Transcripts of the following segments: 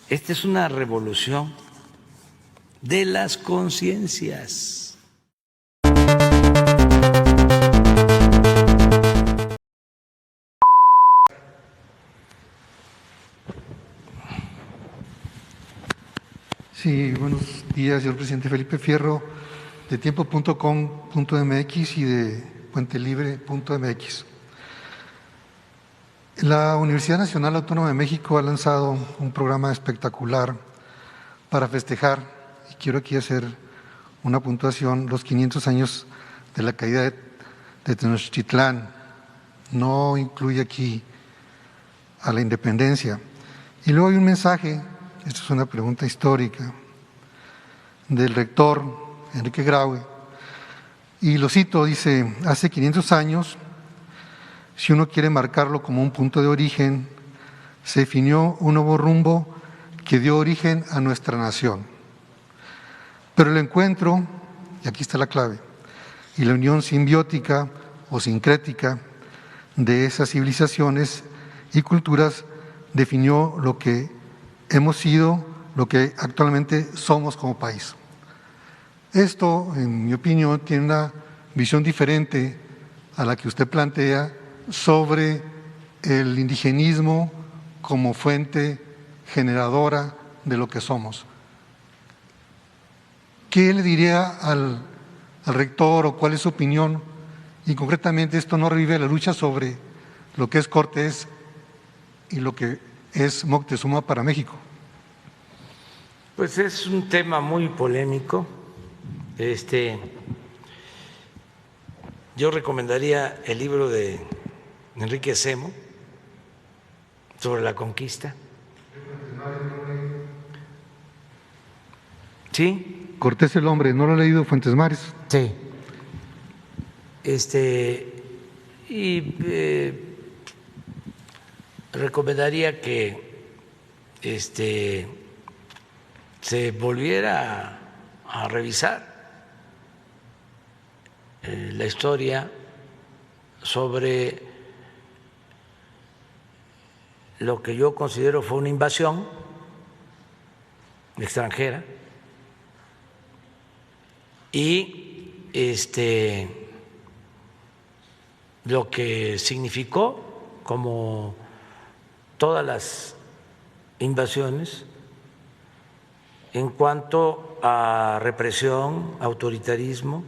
Esta es una revolución de las conciencias. Sí, buenos días, señor presidente. Felipe Fierro, de tiempo.com.mx y de puentelibre.mx. La Universidad Nacional Autónoma de México ha lanzado un programa espectacular para festejar, y quiero aquí hacer una puntuación, los 500 años de la caída de Tenochtitlán. No incluye aquí a la independencia. Y luego hay un mensaje, esto es una pregunta histórica, del rector Enrique Graue, y lo cito, dice: hace 500 años, si uno quiere marcarlo como un punto de origen, se definió un nuevo rumbo que dio origen a nuestra nación. Pero el encuentro, y aquí está la clave, y la unión simbiótica o sincrética de esas civilizaciones y culturas definió lo que hemos sido, lo que actualmente somos como país. Esto, en mi opinión, tiene una visión diferente a la que usted plantea sobre el indigenismo como fuente generadora de lo que somos. ¿Qué le diría al rector o cuál es su opinión? Y concretamente esto no revive la lucha sobre lo que es Cortés y lo que es Moctezuma para México. Pues es un tema muy polémico. Yo recomendaría el libro de Enrique Semo sobre la conquista. ¿Sí? Cortés el hombre, ¿no lo ha leído Fuentes Mares? Sí. Recomendaría que se volviera a revisar la historia sobre lo que yo considero fue una invasión extranjera y lo que significó, como todas las invasiones, en cuanto a represión, autoritarismo,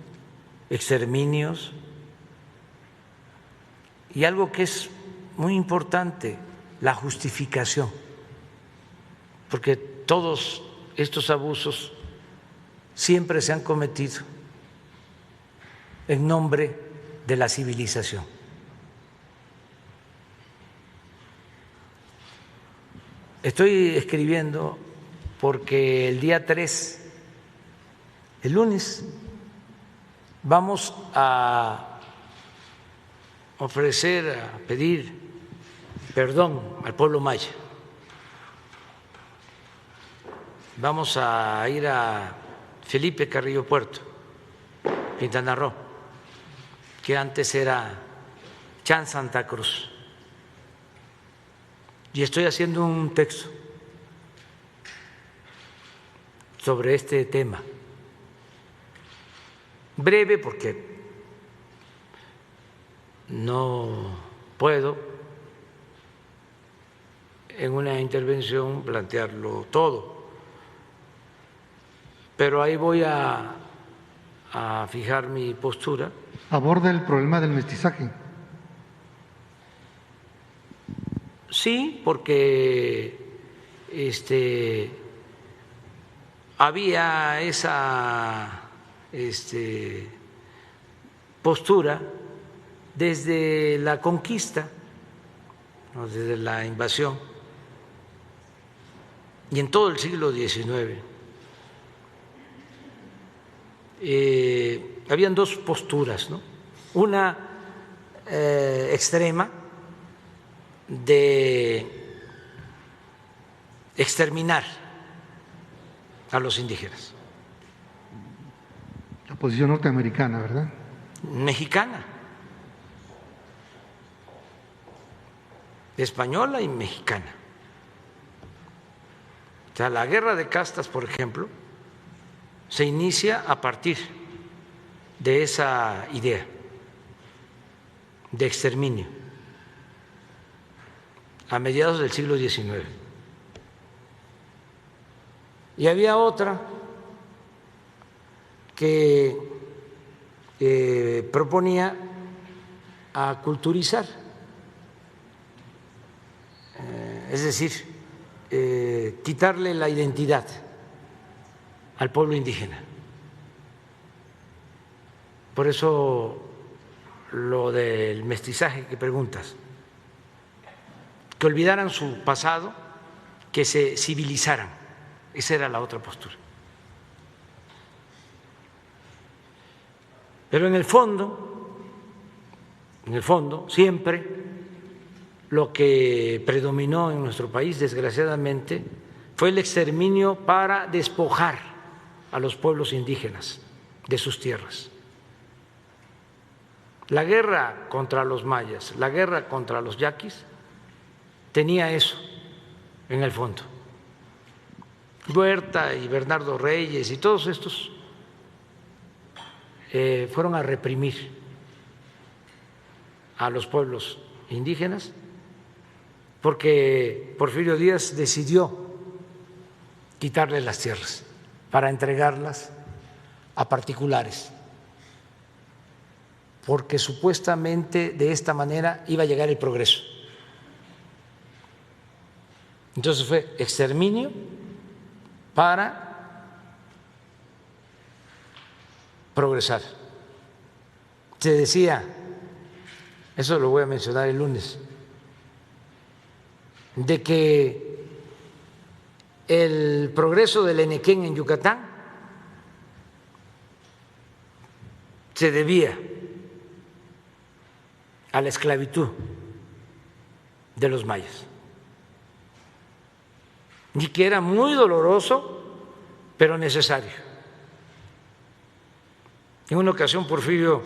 exterminios, y algo que es muy importante, la justificación, porque todos estos abusos siempre se han cometido en nombre de la civilización. Estoy escribiendo porque el día 3, el lunes, vamos a ofrecer, a pedir perdón al pueblo maya. Vamos a ir a Felipe Carrillo Puerto, Quintana Roo, que antes era Chan Santa Cruz. Y estoy haciendo un texto sobre este tema, breve porque no puedo en una intervención plantearlo todo, pero ahí voy a fijar mi postura. Aborda el problema del mestizaje. Sí, porque había esa postura desde la conquista, ¿no?, desde la invasión, y en todo el siglo XIX. Habían dos posturas, ¿no? Una extrema de exterminar a los indígenas. La posición norteamericana, ¿verdad? Mexicana, española y mexicana. O sea, la guerra de castas, por ejemplo, se inicia a partir de esa idea de exterminio a mediados del siglo XIX. Y había otra que proponía aculturizar, es decir, quitarle la identidad al pueblo indígena. Por eso lo del mestizaje que preguntas, que olvidaran su pasado, que se civilizaran, esa era la otra postura. Pero en el fondo, siempre lo que predominó en nuestro país, desgraciadamente, fue el exterminio para despojar a los pueblos indígenas de sus tierras. La guerra contra los mayas, la guerra contra los yaquis, tenía eso en el fondo. Huerta y Bernardo Reyes y todos estos fueron a reprimir a los pueblos indígenas porque Porfirio Díaz decidió quitarles las tierras para entregarlas a particulares, porque supuestamente de esta manera iba a llegar el progreso. Entonces fue exterminio para progresar. Se decía, eso lo voy a mencionar el lunes, de que el progreso del Enequén en Yucatán se debía a la esclavitud de los mayas, y que era muy doloroso, pero necesario. En una ocasión Porfirio,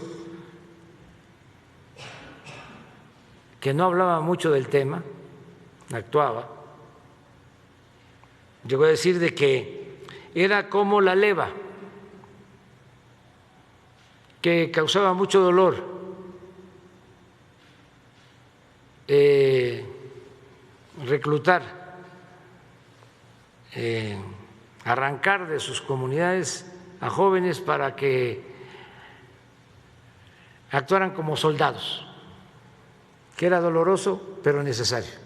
que no hablaba mucho del tema, actuaba, llegó a decir de que era como la leva, que causaba mucho dolor, reclutar, arrancar de sus comunidades a jóvenes para que actuaran como soldados, que era doloroso pero necesario.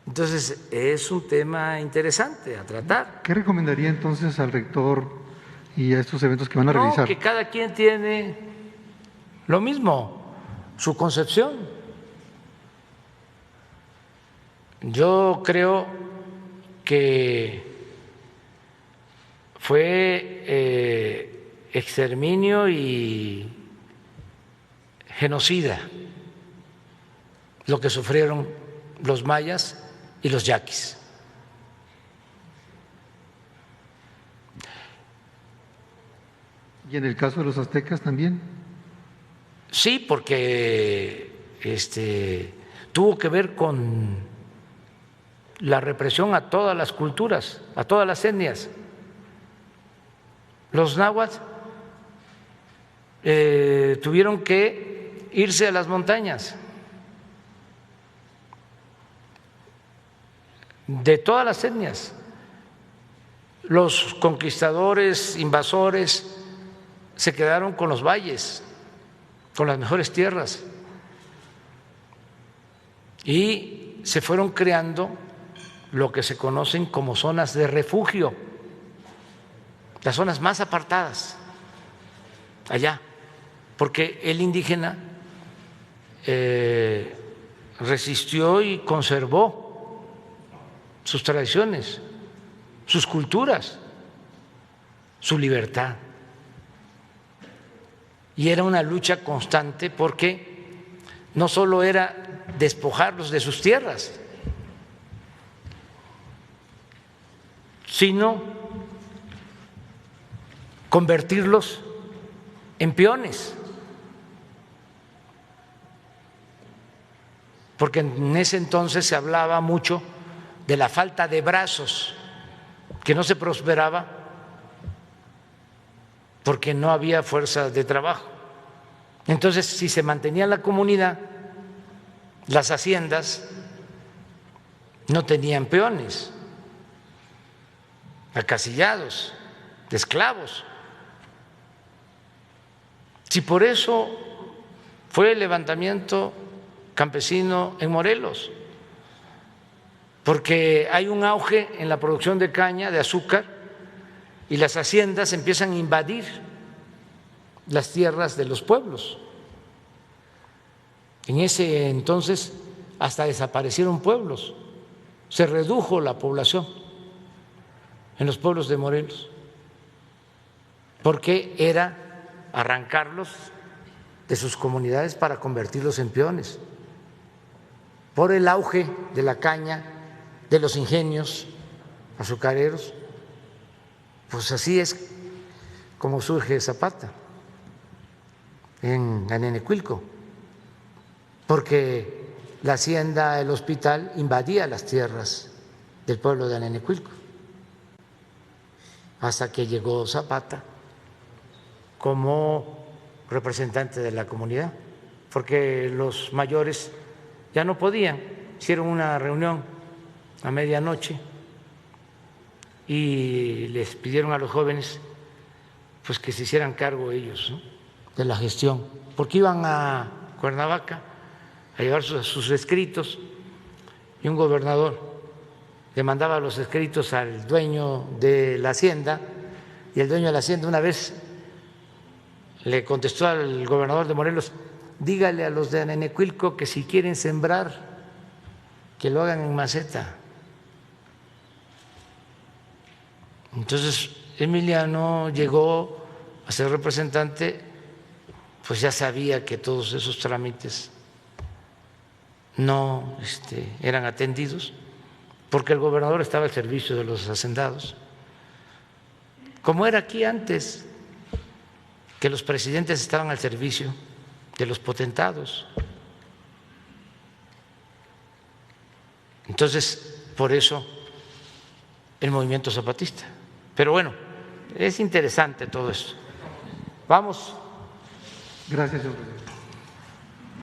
Entonces es un tema interesante a tratar. ¿Qué recomendaría entonces al rector y a estos eventos que van a realizar? Que cada quien tiene lo mismo, su concepción. Yo creo que fue exterminio y genocida lo que sufrieron los mayas y los yaquis. ¿Y en el caso de los aztecas también? Sí, porque tuvo que ver con la represión a todas las culturas, a todas las etnias. Los náhuatl tuvieron que irse a las montañas, de todas las etnias. Los conquistadores, invasores, se quedaron con los valles, con las mejores tierras, y se fueron creando lo que se conocen como zonas de refugio, las zonas más apartadas allá, porque el indígena resistió y conservó sus tradiciones, sus culturas, su libertad. Y era una lucha constante porque no solo era despojarlos de sus tierras, sino convertirlos en peones. porque en ese entonces se hablaba mucho de la falta de brazos, que no se prosperaba porque no había fuerza de trabajo. Entonces, si se mantenía la comunidad, las haciendas no tenían peones, acasillados, esclavos. Si por eso fue el levantamiento campesino en Morelos, porque hay un auge en la producción de caña, de azúcar, y las haciendas empiezan a invadir las tierras de los pueblos. En ese entonces hasta desaparecieron pueblos, se redujo la población en los pueblos de Morelos, porque era arrancarlos de sus comunidades para convertirlos en peones, por el auge de la caña, de los ingenios azucareros. Pues así es como surge Zapata en Anenecuilco, porque la hacienda, el hospital invadía las tierras del pueblo de Anenecuilco, hasta que llegó Zapata como representante de la comunidad, porque los mayores ya no podían, hicieron una reunión a medianoche y les pidieron a los jóvenes pues que se hicieran cargo ellos, ¿no?, de la gestión, porque iban a Cuernavaca a llevar sus escritos y un gobernador le mandaba los escritos al dueño de la hacienda, y el dueño de la hacienda una vez le contestó al gobernador de Morelos: dígale a los de Anenecuilco que si quieren sembrar, que lo hagan en maceta. Entonces Emiliano llegó a ser representante, pues ya sabía que todos esos trámites no eran atendidos, porque el gobernador estaba al servicio de los hacendados, como era aquí antes, que los presidentes estaban al servicio de los potentados. Entonces, por eso el movimiento zapatista. Pero bueno, es interesante todo esto. Vamos. Gracias, señor presidente.